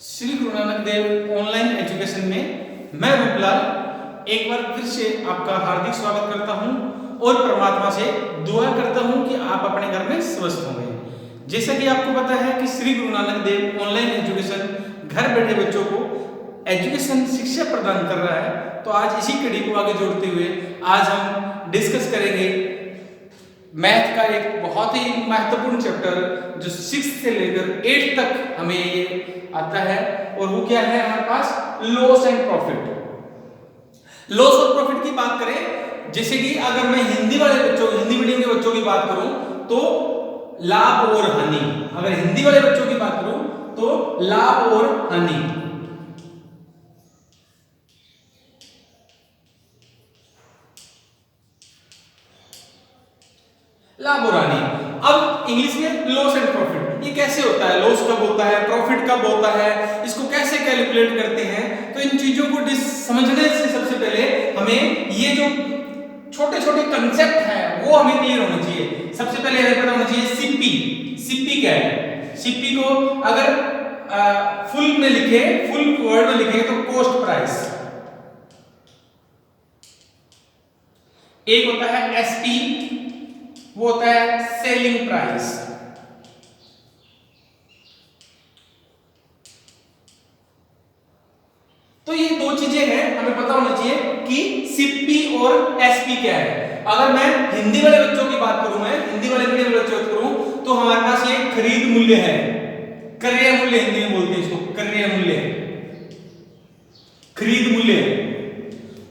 Shri Guru Nanak Dev online education में मैं रूपलाल एक बार फिर से आपका हार्दिक स्वागत करता हूं और परमात्मा से दुआ करता हूं कि आप अपने घर में स्वस्थ होंगे। जैसा कि आपको पता है कि श्री गुरु नानक देव ऑनलाइन एजुकेशन घर बैठे बच्चों को एजुकेशन शिक्षा प्रदान कर रहा है, तो आज इसी कड़ी को आगे जोड़ते हुए आज हम डिस्कस करेंगे मैथ का एक बहुत ही महत्वपूर्ण चैप्टर जो 6 से लेकर 8 तक हमें ये आता है, और वो क्या है हमारे पास लॉस एंड प्रॉफिट। लॉस और प्रॉफिट की बात करें, जैसे कि अगर मैं हिंदी मीडियम के बच्चों की बात करूं तो लाभ और हानि। अगर हिंदी वाले बच्चों की बात करूं तो लाभ और हानि। लाभ और हानि। अब इंग्लिश में लॉस एंड प्रॉफिट, ये कैसे होता है, लॉस कब होता है, प्रॉफिट कब होता है, इसको कैसे कैलकुलेट करते हैं। तो इन चीजों को समझने से सबसे पहले हमें ये जो छोटे छोटे कंसेप्ट है वो हमें क्लियर होना चाहिए। सबसे पहले हमें पता होना चाहिए सीपी क्या है। सीपी को अगर फुल वर्ड में लिखे तो कॉस्ट प्राइस। एक होता है एसपी, वो होता है सेलिंग प्राइस। तो ये दो चीजें हैं, हमें पता होना चाहिए कि सीपी और एसपी क्या है। अगर मैं हिंदी वाले बच्चों की बात करूं, मैं हिंदी वाले मीडियम वाले बच्चों की बात करूं तो हमारे पास ये खरीद मूल्य है, क्रय मूल्य हिंदी में बोलते हैं इसको, क्रय मूल्य, खरीद मूल्य।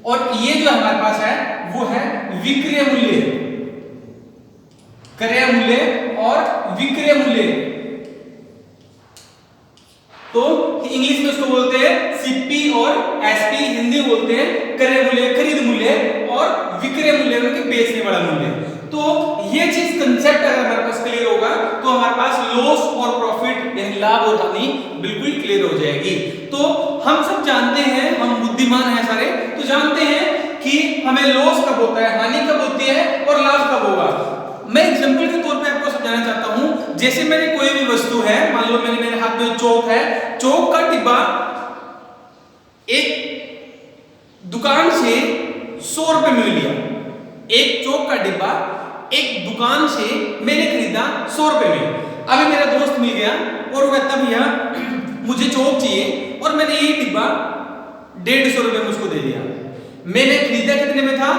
और ये जो हमारे पास है वो है विक्रय मूल्य, क्रय मूल्य और विक्रय मूल्य। तो इंग्लिश में इसको बोलते हैं सीपी और एसपी, हिंदी में बोलते हैं क्रय मूल्य, खरीद मूल्य, और विक्रय मूल्य मतलब बेचने वाला मूल्य। तो ये चीज कंसेप्ट अगर हमारे पास क्लियर होगा तो हमारे पास लॉस और प्रॉफिट यानी लाभ और हानि बिल्कुल क्लियर हो जाएगी। तो हम सब जानते हैं, हम बुद्धिमान हैं सारे, तो जानते हैं कि हमें लॉस कब होता है, हानि कब होती है और लाभ कब होगा। मैं एग्जांपल के तौर पे आपको समझाना चाहता हूं। जैसे मैंने कोई भी वस्तु है, मान लो मेरे हाथ में चौक है, चौक का डिब्बा एक दुकान से 100 रुपए में लिया। एक चौक का डिब्बा एक दुकान से मैंने खरीदा 100 रुपए में। अभी मेरा दोस्त मिल गया और वो कहता भैया मुझे चौक चाहिए, और मैंने ये डिब्बा 150 रुपए में उसको दे दिया। मैंने खरीदा कितने में था,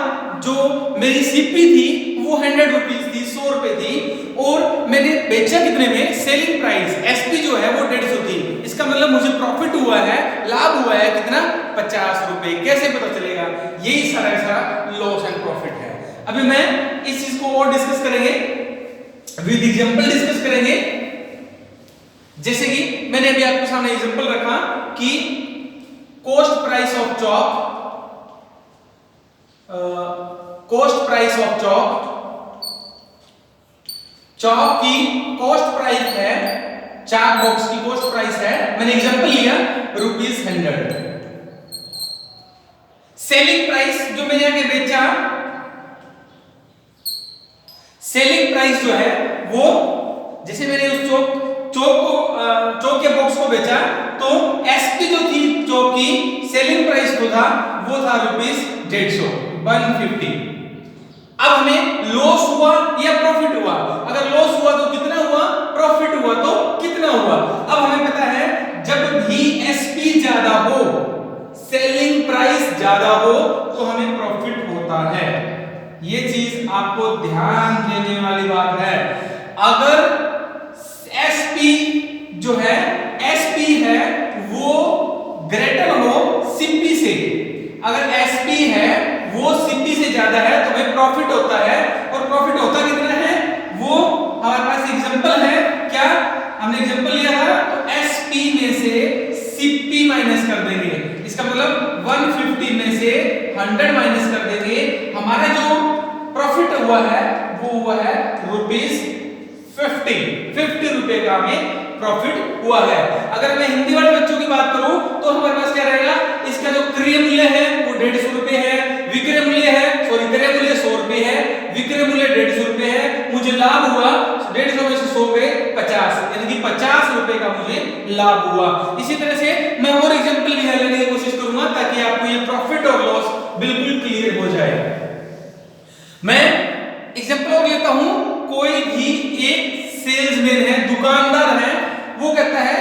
जो मेरी सीपी थी वो 100 रुपीज थी, 100 रुपए थी, और मैंने बेचा कितने में, सेलिंग प्राइस एसपी जो है वो 150 थी। इसका मतलब मुझे प्रॉफिट हुआ है, लाभ हुआ है कितना, 50 रुपए। कैसे पता चलेगा, यही सारा लॉस एंड प्रॉफिट है। अभी मैं इस चीज को और डिस्कस करेंगे, विद एग्जांपल डिस्कस करेंगे। जैसे कि मैंने अभी आपके सामने एग्जांपल रखा कि cost price of chalk, cost price of chalk की कॉस्ट प्राइस है, चाक बॉक्स की कॉस्ट प्राइस है, मैंने एग्जांपल लिया ₹100। सेलिंग प्राइस जो मैंने आगे बेचा, सेलिंग प्राइस जो है वो, जैसे मैंने उस चौक के बॉक्स को बेचा तो एसपी जो थी चौक की सेलिंग प्राइस जो था वो था ₹150। अब हमें लॉस हुआ या प्रॉफिट हुआ, अगर लॉस हुआ तो कितना हुआ, प्रॉफिट हुआ तो कितना हुआ। अब हमें पता है जब भी एसपी ज्यादा हो, सेलिंग प्राइस ज्यादा हो, तो हमें प्रॉफिट होता है। ये चीज आपको ध्यान देने वाली बात है। अगर एसपी जो है, एसपी है वो ग्रेटर हो सीपी से, अगर एसपी है वो सीपी से ज्यादा है तो हमें प्रॉफिट होता है। और प्रॉफिट होता कितना है, वो हमारे पास एग्जांपल है, क्या हमने एग्जांपल लिया था, तो एसपी में से सीपी माइनस कर देंगे। इसका मतलब 150 में से 100 माइनस कर देंगे, हमारा जो प्रॉफिट हुआ है वो हुआ है ₹50 रुपए का हमें प्रॉफिट हुआ है। अगर मैं हिंदी वाले बच्चों की बात करूं तो हमारे पास क्या रहेगा, इसका जो क्रय मूल्य है वो 150 रुपए है, विक्रय मूल्य है, सॉरी क्रय मूल्य 100 रुपए है, विक्रय मूल्य 150 रुपए है, मुझे लाभ हुआ 150 में से 100 पे 50, यानी कि 50 रुपए का मुझे लाभ हुआ। इसी तरह से मैं और एग्जांपल भी लेने की कोशिश करूंगा ताकि आपको ये प्रॉफिट और लॉस बिल्कुल क्लियर हो जाए। मैं एग्जांपल और लेता हूं, कोई भी एक सेल्समैन है, दुकानदार है, वो कहता है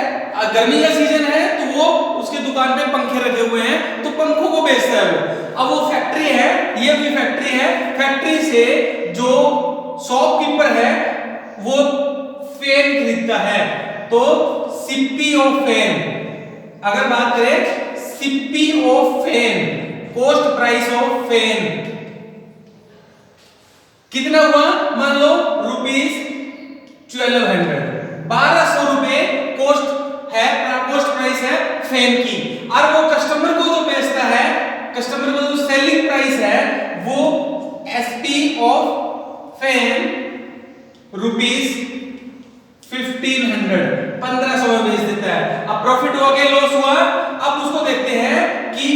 गर्मी का सीजन है तो वो उसके दुकान पे पंखे रखे हुए हैं तो पंखों को बेचता है वो। अब वो फैक्ट्री है, ये भी फैक्ट्री है, फैक्ट्री से जो शॉपकीपर है वो फैन खरीदता है, तो सीपी ऑफ फैन, अगर बात करें CP of fan, cost price of fan कितना हुआ, मान लो ₹1200, 1200 रुपए कॉस्ट है, कॉस्ट प्राइस है फैन की। और वो कस्टमर को जो बेचता है, कस्टमर को जो सेलिंग प्राइस है वो एसपी ऑफ फैन ₹1500 में बेच देता है। अब प्रॉफिट हुआ क्या लॉस हुआ, अब उसको देखते हैं कि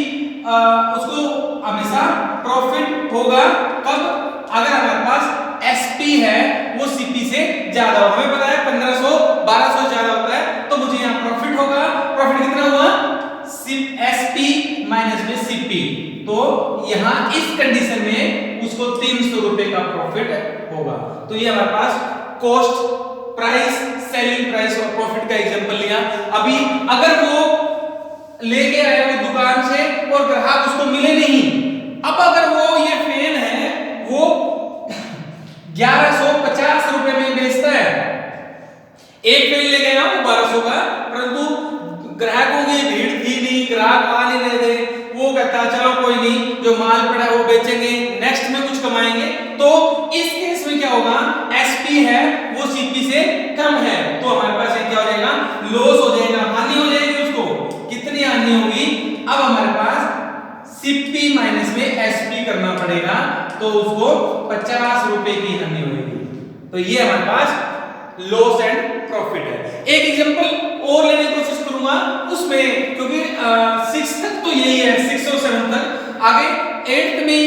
उसको हमेशा प्रॉफिट होगा कब, अगर हमारे पास एसपी है वो सीपी से ज्यादा हो। हमें पता है 1500 1200 ज्यादा होता है तो मुझे यहाँ प्रॉफिट होगा। प्रॉफिट कितना हुआ, एसपी माइनस में सीपी, तो यहाँ इस कंडीशन में उसको 300 रुपए का प्रॉफिट होगा। तो ये हमारे पास कॉस्ट प्राइस, सेलिंग प्राइस और प्रॉफिट का एग्जांपल लिया। अभी अगर वो लेके आया वो दुकान से और ग्राहक उसको मिले नहीं, अब अगर वो ये फैन है वो 1150 रुपए में बेचता है, एक फैन ले गया वो 1200 का, परंतु ग्राहकों की भीड़ थी नहीं, ग्राहक आ नहीं रहे थे, वो कहता चलो कोई नहीं, जो माल पड़ा है वो बेचेंगे, नेक्स्ट में कुछ कमाएंगे। तो इस केस में क्या होगा, एसपी है वो सीपी से कम है, तो हमारे पास ये क्या हो जाएगा, लॉस हो जाएगा, हानि हो जाएगी। उसको कितनी हानि होगी, अब हमारे पास सीपी माइनस में एसपी करना पड़ेगा, तो उसको 50 रुपए की हानि होगी। तो ये हमारे पास लॉस एंड प्रॉफिट है। एक एग्जांपल और लेने की कोशिश करूंगा उसमें, क्योंकि 6 तक तो यही है, 6 और 7 तक, आगे 8th में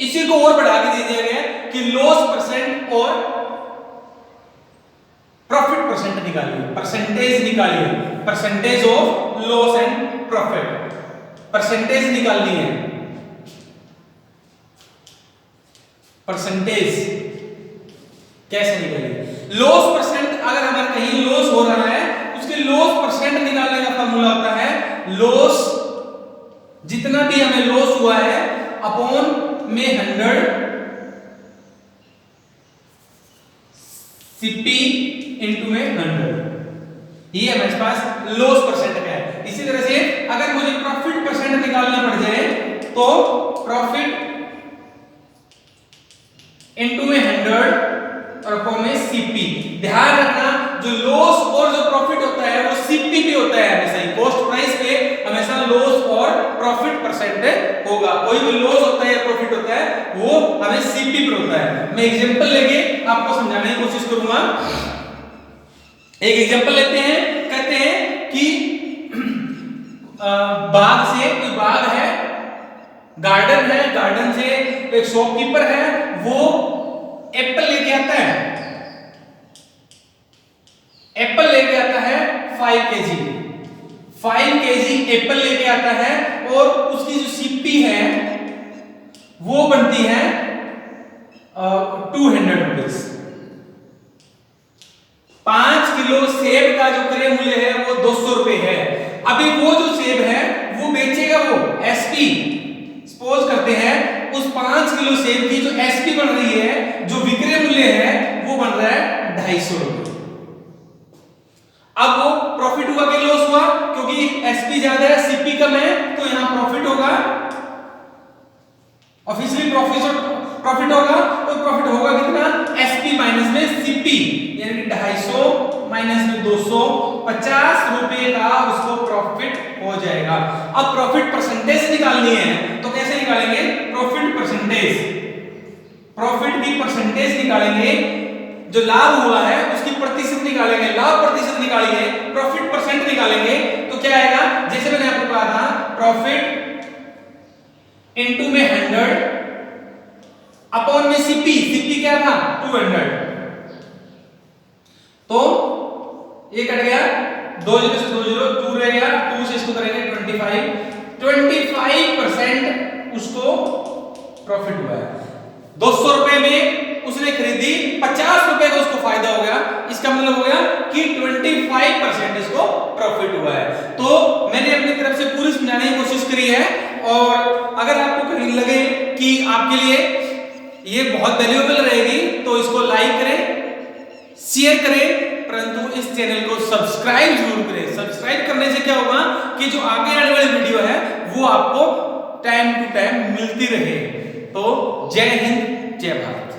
इसी को और बढ़ा के दे दिया गया कि लॉस परसेंट और प्रॉफिट परसेंट निकालिए, परसेंटेज निकालिए, percentage of loss and profit, percentage निकालनी है। परसेंटेज कैसे निकालिए, लॉस परसेंट, अगर हमारे कहीं लॉस हो रहा है उसके लॉस परसेंट निकालने का फॉर्मूला होता है लॉस, जितना भी हमें लॉस हुआ है अपॉन में 100 सीपी इनटू में 100, ये हमारे पास लॉस परसेंट का है। इसी तरह से अगर मुझे प्रॉफिट परसेंट निकालना पड़ जाए तो प्रॉफिट इनटू में 100 और अपॉन में सीपी। ध्यान रखना जो लॉस और जो प्रॉफिट होता है वो सीपी पे होता है हमेशा ही, कॉस्ट प्राइस पे हमेशा लॉस और प्रॉफिट परसेंट होगा। कोई भी लॉस होता है या प्रॉफिट होता है वो हमें सीपी पे होता है। मैं एग्जांपल लेके आपको समझाने की कोशिश करूंगा। एक एग्जांपल लेते हैं, कहते हैं कि बाग से, कोई बाग है, गार्डन है, गार्डन से एक शॉपकीपर है, वो एप्पल लेके आता है, एप्पल लेके आता है 5 केजी, 5 केजी एप्पल लेके आता है और उसकी जो सीपी है वो बनती है 200 रुपीज। 5 किलो सेब का जो क्रय मूल्य है वो 200 रुपए है। अभी वो जो सेब है वो बेचेगा वो एसपी, सपोज करते हैं उस 5 किलो सेब की जो एसपी बन रही है, जो विक्रय मूल्य है वो बन रहा है 250 रुपए। अब वो प्रॉफिट हुआ कि लॉस हुआ, क्योंकि एसपी ज्यादा है सीपी कम है, तो यहां प्रॉफिट होगा, ऑब्वियसली प्रॉफिट होगा, तो प्रॉफिट होगा कितना, एसपी माइनस में सीपी, यानी कि 250 माइनस में 200, 50 रुपए का उसको प्रॉफिट हो जाएगा। अब प्रॉफिट परसेंटेज निकालनी है तो कैसे निकालेंगे, प्रॉफिट परसेंटेज, प्रॉफिट की परसेंटेज निकालेंगे, जो लाभ हुआ है उसकी प्रतिशत निकालेंगे, लाभ प्रतिशत निकालेंगे, प्रॉफिट परसेंट निकालेंगे, तो क्या आएगा, जैसे मैंने आपको कहा था प्रॉफिट इनटू में 100 अपॉन में सीपी, सीपी क्या था 200, तो ये कट गया, 2 0 से 2 0, 2 रह गया, 2 से इसको करेंगे 25% उसको प्रॉफिट हुआ है। 200 रुपए में उसने खरीदी, 50 रुपए का उसको फायदा हो गया, इसका मतलब हो गया कि 25% इसको प्रॉफिट हुआ है। तो मैंने अपनी तरफ से पूरी समझाने की कोशिश करी है, और अगर आपको कहीं लगे कि आपके लिए ये बहुत वैल्यूएबल रहेगी तो इसको लाइक करें, शेयर करें, परंतु इस चैनल को सब्सक्राइब जरूर करें। सब्सक्राइब करने से क्या होगा कि जो आगे आने वाली वीडियो है वो आपको टाइम टू टाइम मिलती रहे। तो जय हिंद, जय भारत।